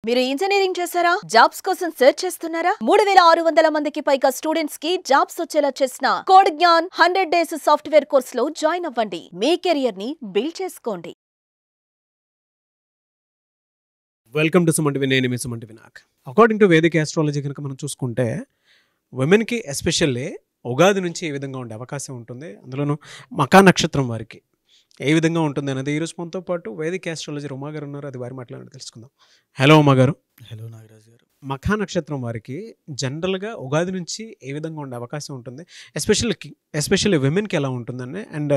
మీరు ఇంజనీరింగ్ చేశారా? జాబ్స్ కోసం సెర్చ్ చేస్తున్నారా? 3600 మందికి పైగా స్టూడెంట్స్ కి జాబ్స్ వచ్చేలా చేసిన code Gyan 100 days software course లో జాయిన్ అవ్వండి. మీ కెరియర్ ని బిల్డ్ చేసుకోండి. Welcome to Suman TV. నేను మీ సుమన్ టీవీ. అకార్డింగ్ టు వేదిక ఆస్ట్రాలజీ కనుక మనం చూసుకుంటే ఉమెన్కి ఎస్పెషల్లీ ఉగాది నుంచి ఏ విధంగా ఉండే అవకాశం ఉంటుంది, అందులోనూ మకా నక్షత్రం వారికి ఏ విధంగా ఉంటుంది అనేది ఈరోజు మనతో పాటు వేదిక ఆస్ట్రాలజీ ఉమా గారు ఉన్నారు. అది వారి మాట్లాడి తెలుసుకుందాం. హలో ఉమా గారు. హలో నాగరాజు గారు. మఖా నక్షత్రం వారికి జనరల్గా ఉగాది నుంచి ఏ విధంగా ఉండే అవకాశం ఉంటుంది, ఎస్పెషల్లీ విమెన్కి ఎలా ఉంటుందండి, అండ్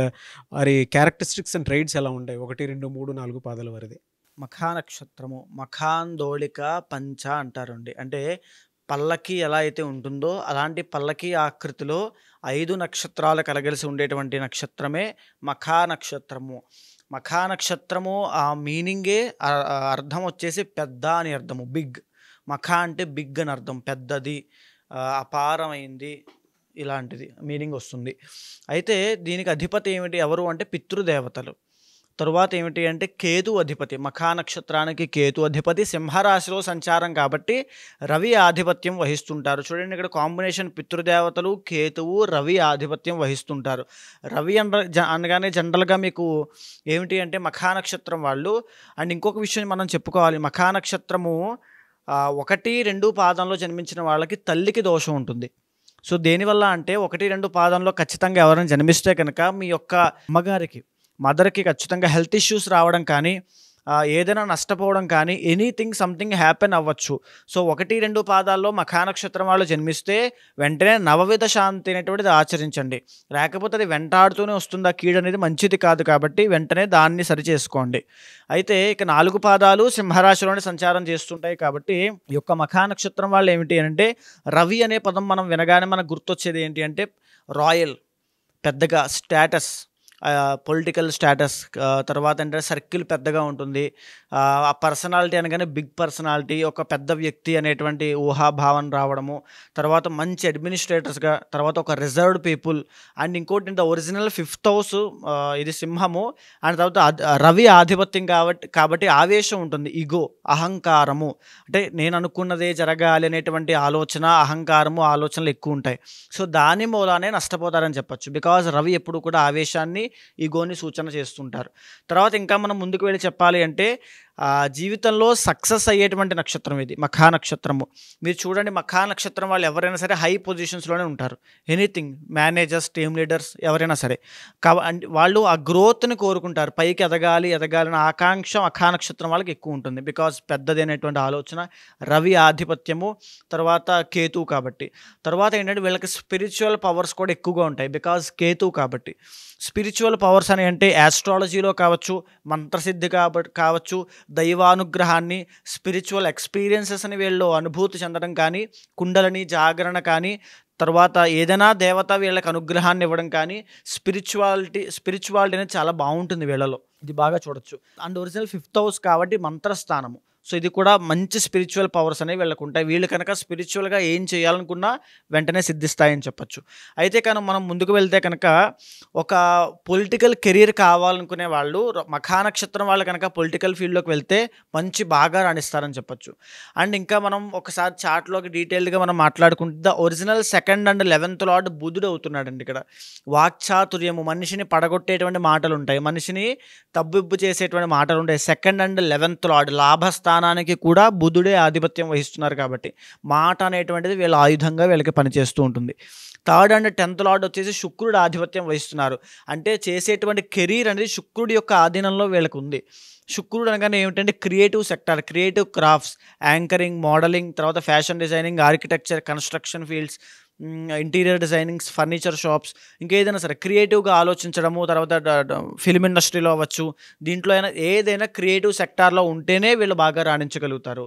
వారి క్యారెక్టరిస్టిక్స్ అండ్ ట్రైడ్స్ ఎలా ఉంటాయి 1, 2, 3, 4 పాదాల వారిది? మఖా నక్షత్రము మఖాందోళిక పంచ అంటారండి. అంటే పల్లకి ఎలా అయితే ఉంటుందో అలాంటి పల్లకి ఆకృతిలో 5 నక్షత్రాలు కలగలిసి ఉండేటువంటి నక్షత్రమే మఖా నక్షత్రము. మఖా నక్షత్రము ఆ మీనింగే అర్థం వచ్చేసి పెద్ద అని అర్థము, బిగ్. మఖా అంటే బిగ్ అని అర్థం, పెద్దది, అపారమైంది, ఇలాంటిది మీనింగ్ వస్తుంది. అయితే దీనికి అధిపతి ఏమిటి, ఎవరు అంటే పితృదేవతలు. తరువాత ఏమిటి అంటే కేతు అధిపతి. మఖా నక్షత్రానికి కేతు అధిపతి, సింహరాశిలో సంచారం కాబట్టి రవి ఆధిపత్యం వహిస్తుంటారు. చూడండి ఇక్కడ కాంబినేషన్, పితృదేవతలు, కేతువు, రవి ఆధిపత్యం వహిస్తుంటారు. రవి అనగానే జనరల్గా మీకు ఏమిటి అంటే మఖా నక్షత్రం వాళ్ళు. అండ్ ఇంకొక విషయం మనం చెప్పుకోవాలి, మఖా నక్షత్రము 1, 2 పాదంలో జన్మించిన వాళ్ళకి తల్లికి దోషం ఉంటుంది. సో దేనివల్ల అంటే 1, 2 పాదంలో ఖచ్చితంగా ఎవరైనా జన్మిస్తే కనుక మీ యొక్క అమ్మగారికి, మదర్కి ఖచ్చితంగా హెల్త్ ఇష్యూస్ రావడం కానీ, ఏదైనా నష్టపోవడం కానీ, ఎనీథింగ్ సంథింగ్ హ్యాపెన్ అవ్వచ్చు. సో 1, 2 పాదాల్లో మఖా నక్షత్రం వాళ్ళు జన్మిస్తే వెంటనే నవవిధ శాంతి అనేటువంటిది ఆచరించండి. లేకపోతే అది వెంటాడుతూనే వస్తుంది, ఆ కీడు అనేది మంచిది కాదు. కాబట్టి వెంటనే దాన్ని సరిచేసుకోండి. అయితే ఇక 4 పాదాలు సింహరాశిలోనే సంచారం చేస్తుంటాయి. కాబట్టి ఈ యొక్క మఖా నక్షత్రం వాళ్ళు ఏమిటి అంటే, రవి అనే పదం మనం వినగానే మనకు గుర్తొచ్చేది ఏంటి అంటే రాయల్, పెద్దగా, స్టేటస్, పొలిటికల్ స్టేటస్, తర్వాత అంటే సర్కిల్ పెద్దగా ఉంటుంది. ఆ పర్సనాలిటీ అనగానే బిగ్ పర్సనాలిటీ, ఒక పెద్ద వ్యక్తి అనేటువంటి ఊహాభావన రావడము, తర్వాత మంచి అడ్మినిస్ట్రేటర్స్గా, తర్వాత ఒక రిజర్వ్డ్ పీపుల్. అండ్ ఇంకోటి ద ఒరిజినల్ 5th హౌస్, ఇది సింహము. అండ్ తర్వాత రవి ఆధిపత్యం కాబట్టి ఆవేశం ఉంటుంది, ఇగో, అహంకారము, అంటే నేను అనుకున్నదే జరగాలి అనేటువంటి ఆలోచన, అహంకారము, ఆలోచనలు ఎక్కువ ఉంటాయి. సో దాని మూలానే నష్టపోతారని చెప్పచ్చు. బికాజ్ రవి ఎప్పుడు కూడా ఆవేశాన్ని, ఈగోని సూచన చేస్తుంటారు. తర్వాత ఇంకా మనం ముందుకు వెళ్ళి చెప్పాలి అంటే జీవితంలో సక్సెస్ అయ్యేటువంటి నక్షత్రం ఇది మఖా నక్షత్రము. మీరు చూడండి, మఖా నక్షత్రం వాళ్ళు ఎవరైనా సరే హై పొజిషన్స్లోనే ఉంటారు. ఎనీథింగ్, మేనేజర్స్, టీమ్ లీడర్స్ ఎవరైనా సరే. వాళ్ళు ఆ గ్రోత్ని కోరుకుంటారు, పైకి ఎదగాలని ఆకాంక్ష మఖా నక్షత్రం వాళ్ళకి ఎక్కువ ఉంటుంది. బికాజ్ పెద్దది అనేటువంటి ఆలోచన, రవి ఆధిపత్యము, తర్వాత కేతు కాబట్టి. తర్వాత ఏంటంటే వీళ్ళకి స్పిరిచువల్ పవర్స్ కూడా ఎక్కువగా ఉంటాయి, బికాజ్ కేతు కాబట్టి. స్పిరిచువల్ పవర్స్ అని అంటే ఆస్ట్రాలజీలో కావచ్చు, మంత్రసిద్ధి కావచ్చు, దైవానుగ్రహాన్ని, స్పిరిచువల్ ఎక్స్పీరియన్సెస్ అని వీళ్ళు అనుభూతి చెందడం కానీ, కుండలని జాగరణ కానీ, తర్వాత ఏదైనా దేవత వీళ్ళకి అనుగ్రహాన్ని ఇవ్వడం కానీ, స్పిరిచువాలిటీ అనేది చాలా బాగుంటుంది వీళ్ళలో. ఇది బాగా చూడొచ్చు. అండ్ ఒరిజినల్ 5th హౌస్ కాబట్టి మంత్రస్థానము. సో ఇది కూడా మంచి స్పిరిచువల్ పవర్స్ అనేవి వీళ్ళకు ఉంటాయి. వీళ్ళు కనుక స్పిరిచువల్గా ఏం చేయాలనుకున్నా వెంటనే సిద్ధిస్తాయని చెప్పచ్చు. అయితే కనుక మనం ముందుకు వెళ్తే కనుక ఒక పొలిటికల్ కెరీర్ కావాలనుకునే వాళ్ళు, మఖా నక్షత్రం వాళ్ళు కనుక పొలిటికల్ ఫీల్డ్లోకి వెళ్తే బాగా రాణిస్తారని చెప్పచ్చు. అండ్ ఇంకా మనం ఒకసారి చార్ట్లోకి డీటెయిల్డ్గా మనం మాట్లాడుకుంటే the original 2nd and 11th lord బుధుడు అవుతున్నాడండి. ఇక్కడ వాక్చాతుర్యము, మనిషిని పడగొట్టేటువంటి మాటలు ఉంటాయి, మనిషిని తబ్బిబ్బు చేసేటువంటి మాటలు ఉంటాయి. 2nd and 11th లార్డ్ లాభస్థానానికి కూడా బుధుడే ఆధిపత్యం వహిస్తున్నారు కాబట్టి మాట అనేటువంటిది వీళ్ళ ఆయుధంగా వీళ్ళకి పనిచేస్తూ ఉంటుంది. 3rd and 10th లార్డ్ వచ్చేసి శుక్రుడు ఆధిపత్యం వహిస్తున్నారు. అంటే చేసేటువంటి కెరీర్ అనేది శుక్రుడి యొక్క ఆధీనంలో వీళ్ళకు ఉంది. శుక్రుడు అనగానే ఏమిటంటే creative sector, creative crafts, anchoring, modelling, తర్వాత fashion designing, architecture, construction fields, interior designings, furniture shops, ఇంకేదైనా సరే క్రియేటివ్గా ఆలోచించడము, తర్వాత ఫిల్మ్ ఇండస్ట్రీలో అవ్వచ్చు, దీంట్లో అయినా ఏదైనా క్రియేటివ్ సెక్టార్లో ఉంటేనే వీళ్ళు బాగా రాణించగలుగుతారు.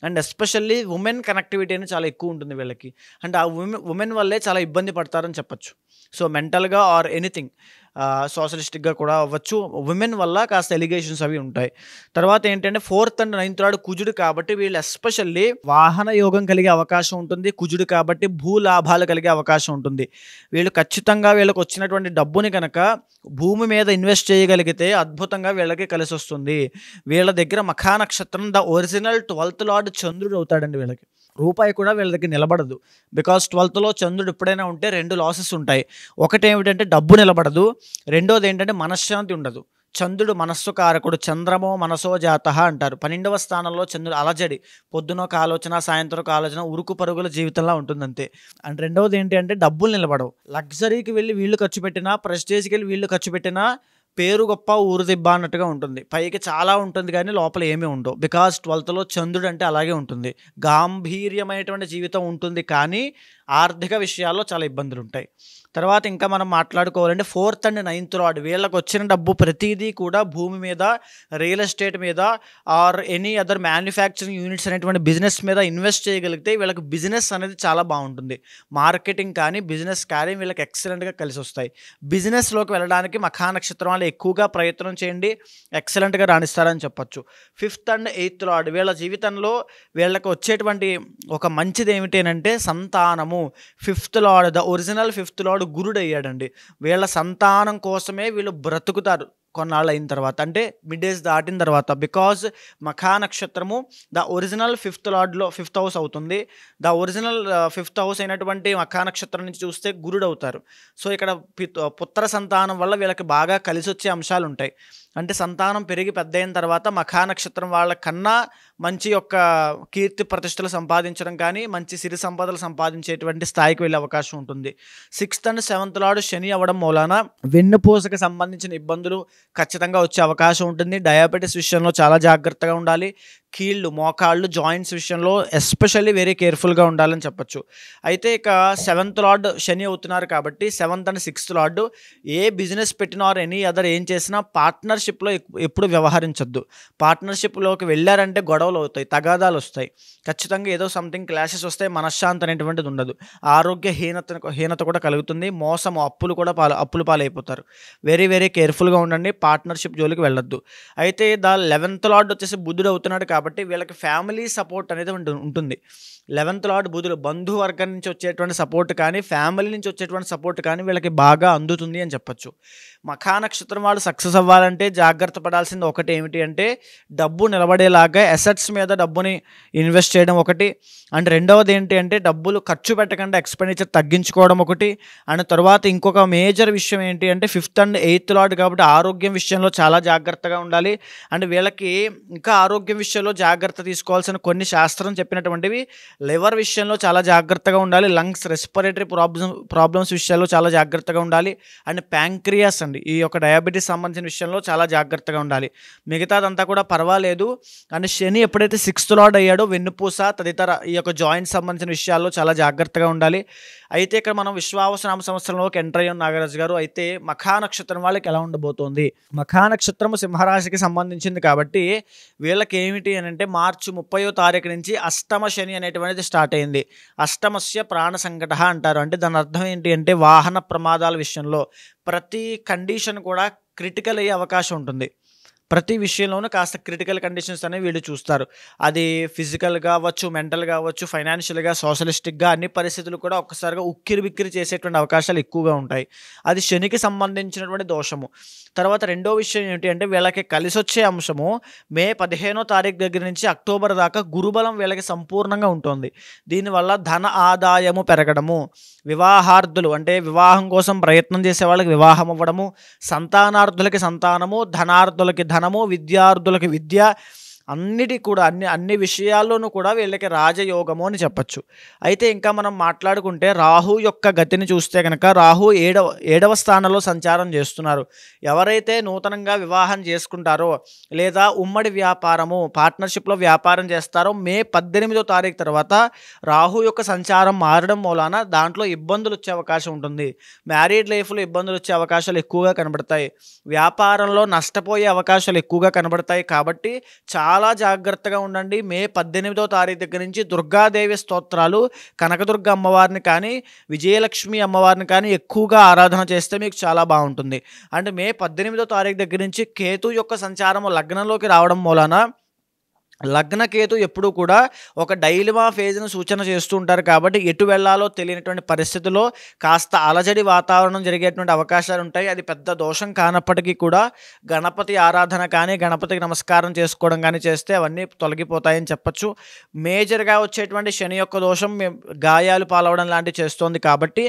అండ్ ఎస్పెషల్లీ ఉమెన్ కనెక్టివిటీ అనేది చాలా ఎక్కువ ఉంటుంది వీళ్ళకి. అండ్ ఆ ఉమెన్ వల్లే చాలా ఇబ్బంది పడతారని చెప్పచ్చు. సో మెంటల్గా ఆర్ ఎనీథింగ్ సోషలిస్టిక్గా కూడా అవ్వచ్చు. విమెన్ వల్ల కాస్త ఎలిగేషన్స్ అవి ఉంటాయి. తర్వాత ఏంటంటే 4th అండ్ 9th లార్డ్ కుజుడు కాబట్టి వీళ్ళు ఎస్పెషల్లీ వాహన యోగం కలిగే అవకాశం ఉంటుంది. కుజుడు కాబట్టి భూ లాభాలు కలిగే అవకాశం ఉంటుంది. వీళ్ళు ఖచ్చితంగా వీళ్ళకి వచ్చినటువంటి డబ్బుని కనుక భూమి మీద ఇన్వెస్ట్ చేయగలిగితే అద్భుతంగా వీళ్ళకి కలిసి వస్తుంది. వీళ్ళ దగ్గర మఖా నక్షత్రం ద ఒరిజినల్ 12th లార్డ్ చంద్రుడు అవుతాడండి. వీళ్ళకి రూపాయి కూడా వీళ్ళ దగ్గర నిలబడదు. బికాస్ 12th చంద్రుడు ఎప్పుడైనా ఉంటే 2 లాసెస్ ఉంటాయి. ఒకటి ఏమిటంటే డబ్బు నిలబడదు, రెండోది ఏంటంటే మనశ్శాంతి ఉండదు. చంద్రుడు మనస్సు కారకుడు, చంద్రమో మనసో జాతః అంటారు. 12వ స్థానంలో చంద్రుడు అలజడి, పొద్దున ఒక ఆలోచన సాయంత్రం ఒక ఆలోచన, ఉరుకు పరుగుల జీవితంలో ఉంటుంది అంతే. అండ్ రెండవది ఏంటి అంటే డబ్బులు నిలబడవు. లగ్జరీకి వెళ్ళి వీళ్ళు ఖర్చు పెట్టినా, ప్రెస్టేజ్కి వెళ్ళి వీళ్ళు ఖర్చు పెట్టినా పేరు గొప్ప ఊరు దిబ్బ అన్నట్టుగా ఉంటుంది. పైకి చాలా ఉంటుంది కానీ లోపల ఏమీ ఉండవు. బికాస్ 12th చంద్రుడు అంటే అలాగే ఉంటుంది. గాంభీర్యమైనటువంటి జీవితం ఉంటుంది కానీ ఆర్థిక విషయాల్లో చాలా ఇబ్బందులు ఉంటాయి. తర్వాత ఇంకా మనం మాట్లాడుకోవాలంటే 4th అండ్ 9th లార్డ్ వీళ్ళకి వచ్చిన డబ్బు ప్రతిదీ కూడా భూమి మీద, రియల్ ఎస్టేట్ మీద or any other manufacturing units అనేటువంటి బిజినెస్ మీద ఇన్వెస్ట్ చేయగలిగితే వీళ్ళకి బిజినెస్ అనేది చాలా బాగుంటుంది. మార్కెటింగ్ కానీ బిజినెస్ కానీ వీళ్ళకి ఎక్సలెంట్గా కలిసి వస్తాయి. బిజినెస్లోకి వెళ్ళడానికి మఖా నక్షత్రం వాళ్ళు ఎక్కువగా ప్రయత్నం చేయండి, ఎక్సలెంట్గా రాణిస్తారని చెప్పొచ్చు. 5th అండ్ 8th లార్డ్ వీళ్ళ జీవితంలో వీళ్ళకి వచ్చేటువంటి ఒక మంచిది ఏమిటి అంటే సంతానము. 5th lord the original 5th lord గురుడు అయ్యాడండి. వీళ్ళ సంతానం కోసమే వీళ్ళు బ్రతుకుతారు కొన్నాళ్ళు అయిన తర్వాత, అంటే మిడ్ ఏజ్ దాటిన తర్వాత. బికాజ్ మఖా నక్షత్రము the original 5th లార్డ్లో 5th house అవుతుంది. ద ఒరిజినల్ 5th హౌస్ అయినటువంటి మఖా నక్షత్రం నుంచి చూస్తే గురుడు అవుతారు. సో ఇక్కడ పుత్ర సంతానం వల్ల వీళ్ళకి బాగా కలిసి వచ్చే అంశాలు ఉంటాయి. అంటే సంతానం పెరిగి పెద్ద అయిన తర్వాత మఖా నక్షత్రం వాళ్ళ కన్నా మంచి యొక్క కీర్తి ప్రతిష్టలు సంపాదించడం కానీ మంచి సిరి సంపదలు సంపాదించేటువంటి స్థాయికి వెళ్ళే అవకాశం ఉంటుంది. 6th అండ్ 7th లార్డ్ శని అవ్వడం మూలాన వెన్నుపూసకు సంబంధించిన ఇబ్బందులు ఖచ్చితంగా వచ్చే అవకాశం ఉంటుంది. డయాబెటీస్ విషయంలో చాలా జాగ్రత్తగా ఉండాలి. కీళ్ళు, మోకాళ్ళు, జాయింట్స్ విషయంలో ఎస్పెషల్లీ వెరీ కేర్ఫుల్గా ఉండాలని చెప్పొచ్చు. అయితే ఇక 7th లార్డ్ శని అవుతున్నారు కాబట్టి 7th and 6th lord A business పెట్టినా ఆర్ ఎనీ అదర్ ఏం చేసినా పార్ట్నర్షిప్లో ఎప్పుడు వ్యవహరించొద్దు. పార్ట్నర్షిప్లోకి వెళ్ళారంటే గొడవలు అవుతాయి, తగాదాలు వస్తాయి, ఖచ్చితంగా ఏదో సంథింగ్ క్లాషెస్ వస్తాయి, మనశ్శాంతి అనేటువంటిది ఉండదు, ఆరోగ్య హీనత కూడా కలుగుతుంది, మోసము, అప్పులు పాలైపోతారు. వెరీ వెరీ కేర్ఫుల్గా ఉండండి, పార్ట్నర్షిప్ జోలికి వెళ్ళొద్దు. అయితే ద 11th లార్డ్ వచ్చేసి బుధుడు అవుతున్నాడు కాబట్టి వీళ్ళకి ఫ్యామిలీ సపోర్ట్ అనేది ఉంటుంది. 11th లార్డ్ బుధుడు బంధువర్గం నుంచి వచ్చేటువంటి సపోర్ట్ కానీ ఫ్యామిలీ నుంచి వచ్చేటువంటి సపోర్ట్ కానీ వీళ్ళకి బాగా అందుతుంది అని చెప్పొచ్చు. మఖా నక్షత్రం వాళ్ళు సక్సెస్ అవ్వాలంటే జాగ్రత్త పడాల్సింది ఒకటి ఏమిటి అంటే డబ్బు నిలబడేలాగా అసెట్స్ మీద డబ్బుని ఇన్వెస్ట్ చేయడం ఒకటి. అండ్ రెండవది ఏంటి అంటే డబ్బులు ఖర్చు పెట్టకుండా ఎక్స్పెండిచర్ తగ్గించుకోవడం ఒకటి. అండ్ తర్వాత ఇంకొక మేజర్ విషయం ఏంటి అంటే 5th అండ్ 8th లార్డ్ కాబట్టి ఆరోగ్యం విషయంలో చాలా జాగ్రత్తగా ఉండాలి. అండ్ వీళ్ళకి ఇంకా ఆరోగ్యం విషయంలో జాగ్రత్త తీసుకోవాల్సిన కొన్ని శాస్త్రం చెప్పినటువంటివి లివర్ విషయంలో చాలా జాగ్రత్తగా ఉండాలి, లంగ్స్, రెస్పిరేటరీ ప్రాబ్లమ్స్ విషయాల్లో చాలా జాగ్రత్తగా ఉండాలి. అండ్ ప్యాంక్రియాస్ అండి, ఈ యొక్క డయాబెటీస్ సంబంధించిన విషయంలో చాలా జాగ్రత్తగా ఉండాలి. మిగతాదంతా కూడా పర్వాలేదు. అండ్ శని ఎప్పుడైతే 6th లార్డ్ అయ్యాడో వెన్నుపూస తదితర ఈ యొక్క జాయింట్స్ సంబంధించిన విషయాల్లో చాలా జాగ్రత్తగా ఉండాలి. అయితే ఇక్కడ మనం విశ్వావసనామ సంవత్సరంలోకి ఎంటర్ అయ్యాం నాగరాజు గారు. అయితే మఖా నక్షత్రం వాళ్ళకి ఎలా ఉండబోతోంది? మఖా నక్షత్రము సింహరాశికి సంబంధించింది కాబట్టి వీళ్ళకి ఏమిటి అని అంటే మార్చి 30వ తారీఖు నుంచి అష్టమ శని అనేటువంటిది స్టార్ట్ అయింది. అష్టమస్య ప్రాణ సంకట అంటారు. అంటే దాని అర్థం ఏంటి అంటే వాహన ప్రమాదాల విషయంలో ప్రతి కండిషన్ కూడా క్రిటికల్ అయ్యే అవకాశం ఉంటుంది. ప్రతి విషయంలోనూ కాస్త క్రిటికల్ కండిషన్స్ అనేవి వీళ్ళు చూస్తారు. అది ఫిజికల్ కావచ్చు, మెంటల్ కావచ్చు, ఫైనాన్షియల్గా, సోషలిస్టిక్గా అన్ని పరిస్థితులు కూడా ఒక్కసారిగా ఉక్కిరి బిక్కిరి చేసేటువంటి అవకాశాలు ఎక్కువగా ఉంటాయి. అది శనికి సంబంధించినటువంటి దోషము. తర్వాత రెండో విషయం ఏంటి అంటే వీళ్ళకి కలిసి వచ్చే అంశము మే 15వ తారీఖు దగ్గర నుంచి అక్టోబర్ దాకా గురుబలం వీళ్ళకి సంపూర్ణంగా ఉంటుంది. దీనివల్ల ధన ఆదాయము పెరగడము, వివాహార్థులు అంటే వివాహం కోసం ప్రయత్నం చేసే వాళ్ళకి వివాహం అవ్వడము, సంతానార్థులకి సంతానము, ధనార్థులకి ధనము, విద్యార్థులకి విద్య, అన్ని విషయాల్లోనూ కూడా వీళ్ళకి రాజయోగము అని చెప్పచ్చు. అయితే ఇంకా మనం మాట్లాడుకుంటే రాహు యొక్క గతిని చూస్తే కనుక రాహు ఏడవ స్థానంలో సంచారం చేస్తున్నారు. ఎవరైతే నూతనంగా వివాహం చేసుకుంటారో లేదా ఉమ్మడి వ్యాపారము పార్ట్నర్షిప్లో వ్యాపారం చేస్తారో మే 18వ తారీఖు తర్వాత రాహు యొక్క సంచారం మారడం మూలాన దాంట్లో ఇబ్బందులు వచ్చే అవకాశం ఉంటుంది. మ్యారీడ్ లైఫ్లో ఇబ్బందులు వచ్చే అవకాశాలు ఎక్కువగా కనబడతాయి. వ్యాపారంలో నష్టపోయే అవకాశాలు ఎక్కువగా కనబడతాయి. కాబట్టి చాలా చాలా జాగ్రత్తగా ఉండండి. మే 18వ తారీఖు దగ్గర నుంచి దుర్గాదేవి స్తోత్రాలు, కనకదుర్గ అమ్మవారిని కానీ విజయలక్ష్మి అమ్మవారిని కానీ ఎక్కువగా ఆరాధన చేస్తే మీకు చాలా బాగుంటుంది. అంటే మే 18వ తారీఖు దగ్గర నుంచి కేతు యొక్క సంచారం లగ్నంలోకి రావడం మూలాన లగ్నకేతు ఎప్పుడూ కూడా ఒక డైలిమా ఫేజ్ను సూచన చేస్తూ ఉంటారు. కాబట్టి ఎటు వెళ్ళాలో తెలియనటువంటి పరిస్థితుల్లో కాస్త అలజడి వాతావరణం జరిగేటువంటి అవకాశాలు ఉంటాయి. అది పెద్ద దోషం కానప్పటికీ కూడా గణపతి ఆరాధన కానీ గణపతికి నమస్కారం చేసుకోవడం కానీ చేస్తే అవన్నీ తొలగిపోతాయని చెప్పచ్చు. మేజర్గా వచ్చేటువంటి శని యొక్క దోషం గాయాలు పాలవడం లాంటివి చేస్తోంది. కాబట్టి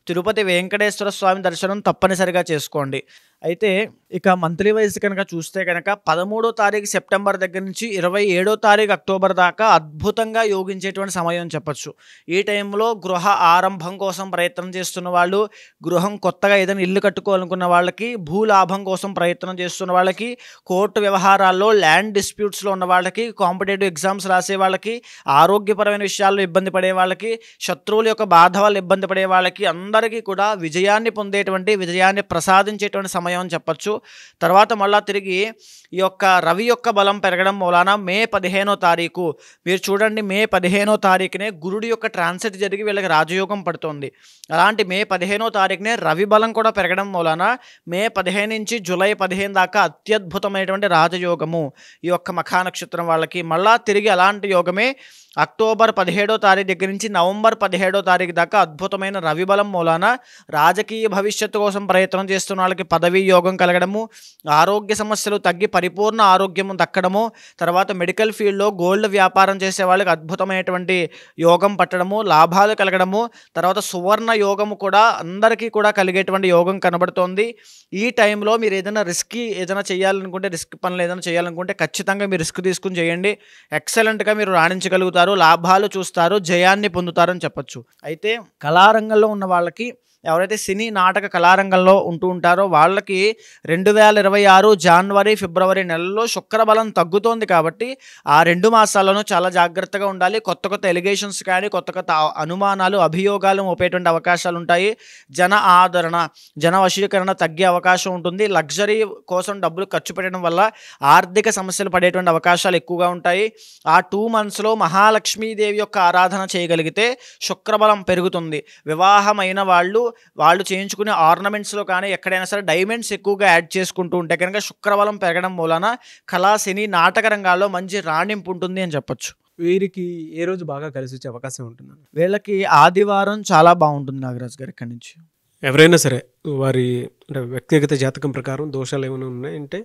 తిరుపతి వెంకటేశ్వర స్వామి దర్శనం తప్పనిసరిగా చేసుకోండి. అయితే ఇక మంత్లీ వైజ్ కనుక చూస్తే కనుక 13వ తారీఖు సెప్టెంబర్ దగ్గర నుంచి 27వ తారీఖు అక్టోబర్ దాకా అద్భుతంగా యోగించేటువంటి సమయం చెప్పచ్చు. ఈ టైంలో గృహ ఆరంభం కోసం ప్రయత్నం చేస్తున్న వాళ్ళు, గృహం కొత్తగా ఏదైనా ఇల్లు కట్టుకోవాలనుకున్న వాళ్ళకి, భూలాభం కోసం ప్రయత్నం చేస్తున్న వాళ్ళకి, కోర్టు వ్యవహారాల్లో ల్యాండ్ డిస్ప్యూట్స్లో ఉన్న వాళ్ళకి, కాంపిటేటివ్ ఎగ్జామ్స్ రాసే వాళ్ళకి, ఆరోగ్యపరమైన విషయాల్లో ఇబ్బంది పడే వాళ్ళకి, శత్రువుల యొక్క బాధ వల్ల ఇబ్బంది పడే వాళ్ళకి అందరికీ కూడా విజయాన్ని పొందేటువంటి, విజయాన్ని ప్రసాదించేటువంటి సమయం అని చెప్పచ్చు. తర్వాత మళ్ళా తిరిగి ఈ యొక్క రవి యొక్క బలం పెరగడం మూలాన మే 15వ తారీఖు మీరు చూడండి, మే 15వ తారీఖునే గురుడి యొక్క ట్రాన్సిట్ జరిగి వీళ్ళకి రాజయోగం పడుతుంది. అలాంటి మే 15వ తారీఖునే రవి బలం కూడా పెరగడం మూలాన మే 15 నుంచి జూలై 15 దాకా అత్యద్భుతమైనటువంటి రాజయోగము ఈ యొక్క మఖా నక్షత్రం వాళ్ళకి. మళ్ళా తిరిగి అలాంటి యోగమే అక్టోబర్ 17వ తారీఖు దగ్గర నుంచి నవంబర్ 17వ తారీఖు దాకా అద్భుతమైన రవి బలం మూలాన రాజకీయ భవిష్యత్తు కోసం ప్రయత్నం చేస్తున్న వాళ్ళకి పదవీ యోగం కలగడము, ఆరోగ్య సమస్యలు తగ్గి పరిపూర్ణ ఆరోగ్యము దక్కడము, తర్వాత మెడికల్ ఫీల్డ్లో గోల్డ్ వ్యాపారం చేసే వాళ్ళకి అద్భుతమైనటువంటి యోగం పట్టడము, లాభాలు కలగడము, తర్వాత సువర్ణ యోగము కూడా అందరికీ కూడా కలిగేటువంటి యోగం కనబడుతోంది. ఈ టైంలో మీరు ఏదైనా ఏదైనా చేయాలనుకుంటే, రిస్క్ పనులు ఏదైనా చేయాలనుకుంటే ఖచ్చితంగా మీరు రిస్క్ తీసుకుని చేయండి. ఎక్సలెంట్గా మీరు రాణించగలుగుతారు, లాభాలు చూస్తారు, జయాన్ని పొందుతారని చెప్పచ్చు. అయితే కళారంగంలో ఉన్న వాళ్ళకి, ఎవరైతే సినీ నాటక కళారంగంలో ఉంటూ ఉంటారో వాళ్ళకి 2026 జనవరి ఫిబ్రవరి నెలల్లో శుక్రబలం తగ్గుతోంది. కాబట్టి ఆ 2 మాసాల్లోనూ చాలా జాగ్రత్తగా ఉండాలి. కొత్త కొత్త ఎలిగేషన్స్ కానీ కొత్త కొత్త అనుమానాలు, అభియోగాలు మోపేటువంటి అవకాశాలు ఉంటాయి. జన ఆదరణ, జన వశీకరణ తగ్గే అవకాశం ఉంటుంది. లగ్జరీ కోసం డబ్బులు ఖర్చు పెట్టడం వల్ల ఆర్థిక సమస్యలు పడేటువంటి అవకాశాలు ఎక్కువగా ఉంటాయి. ఆ 2 మంత్స్లో మహాలక్ష్మీదేవి యొక్క ఆరాధన చేయగలిగితే శుక్రబలం పెరుగుతుంది. వివాహమైన వాళ్ళు చేయించుకునే ఆర్నమెంట్స్లో కానీ ఎక్కడైనా సరే డైమండ్స్ ఎక్కువగా యాడ్ చేసుకుంటూ ఉంటే కనుక శుక్రబలం పెరగడం మూలన కళా, సినీ, నాటక రంగాల్లో మంచి రాణింపు ఉంటుంది అని చెప్పచ్చు. వీరికి ఏ రోజు బాగా కలిసి వచ్చే అవకాశం ఉంటుంది? వీళ్ళకి ఆదివారం చాలా బాగుంటుంది నాగరాజు గారు. ఇక్కడి నుంచి ఎవరైనా సరే వారి అంటే వ్యక్తిగత జాతకం ప్రకారం దోషాలు ఏమైనా ఉన్నాయంటే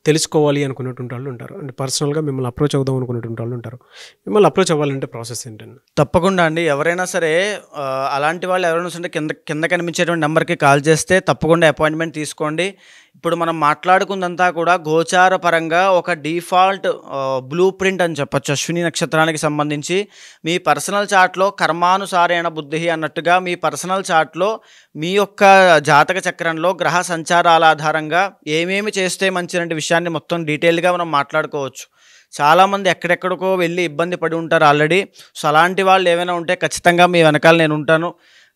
తెలుసుకోవాలి అనుకున్నటువంటి వాళ్ళు ఉంటారు. అంటే పర్సనల్గా మిమ్మల్ని అప్రోచ్ అవుదాం అనుకున్నటువంటి వాళ్ళు ఉంటారు. మిమ్మల్ని అప్రోచ్ అవ్వాలంటే ప్రాసెస్ ఏంటండి? తప్పకుండా అండి, ఎవరైనా సరే అలాంటి వాళ్ళు ఎవరైనా సరే కింద కనిపించేటువంటి నెంబర్కి కాల్ చేస్తే తప్పకుండా అపాయింట్మెంట్ తీసుకోండి. ఇప్పుడు మనం మాట్లాడుకుందంతా కూడా గోచార పరంగా ఒక డిఫాల్ట్ బ్లూ ప్రింట్ అని చెప్పచ్చు. అశ్విని నక్షత్రానికి సంబంధించి మీ పర్సనల్ చార్ట్లో కర్మానుసారేణ బుద్ధి అన్నట్టుగా మీ పర్సనల్ చార్ట్లో మీ యొక్క జాతక చక్రంలో గ్రహ సంచారాల ఆధారంగా ఏమేమి చేస్తే మంచిదంటే విషయాన్ని మొత్తం డీటెయిల్గా మనం మాట్లాడుకోవచ్చు. చాలామంది ఎక్కడెక్కడికో వెళ్ళి ఇబ్బంది పడి ఉంటారు ఆల్రెడీ. సో అలాంటి వాళ్ళు ఏమైనా ఉంటే ఖచ్చితంగా మీ వెనకాల నేను ఉంటాను.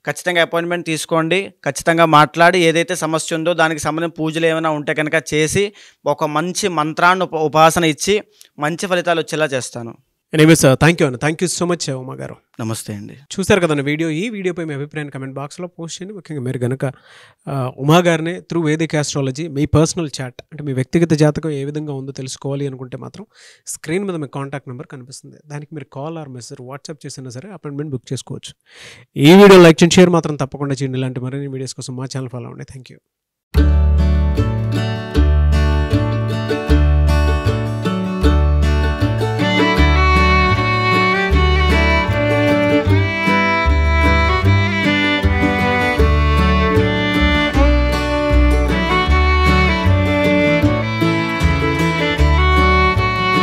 ఖచ్చితంగా అపాయింట్మెంట్ తీసుకోండి. ఖచ్చితంగా మాట్లాడి ఏదైతే సమస్య ఉందో దానికి సంబంధించిన పూజలు ఏమైనా ఉంటే కనుక చేసి ఒక మంచి మంత్రాన్ని ఉపాసన ఇచ్చి మంచి ఫలితాలు వచ్చేలా చేస్తాను. ఎనీవేస్ థ్యాంక్ యూ అన్న, thank you so much Uma గారు. నమస్తే అండి. చూశారు కదన్న ఈ వీడియోపై మీ అభిప్రాయాన్ని కమెంట్ బాక్స్లో పోస్ట్ చేయండి. ముఖ్యంగా మీరు కనుక ఉమా గారిని త్రూ వేదిక్ ఆస్ట్రాలజీ మీ పర్సనల్ చాట్ అంటే మీ వ్యక్తిగత జాతకం ఏ విధంగా ఉందో తెలుసుకోవాలి అనుకుంటే మాత్రం స్క్రీన్ మీద మీ కాంటాక్ట్ నెంబర్ కనిపిస్తుంది. దానికి మీరు కాల్ ఆర్ మెసేజ్ వాట్సాప్ చేసినా సరే అపాయింట్మెంట్ బుక్ చేసుకోవచ్చు. ఈ వీడియో లైక్ చేయండి, షేర్ మాత్రం తప్పకుండా చేయండి. ఇలాంటి మరిన్ని వీడియోస్ కోసం మా ఛానల్ ఫాలో అవ్వండి. Thank you.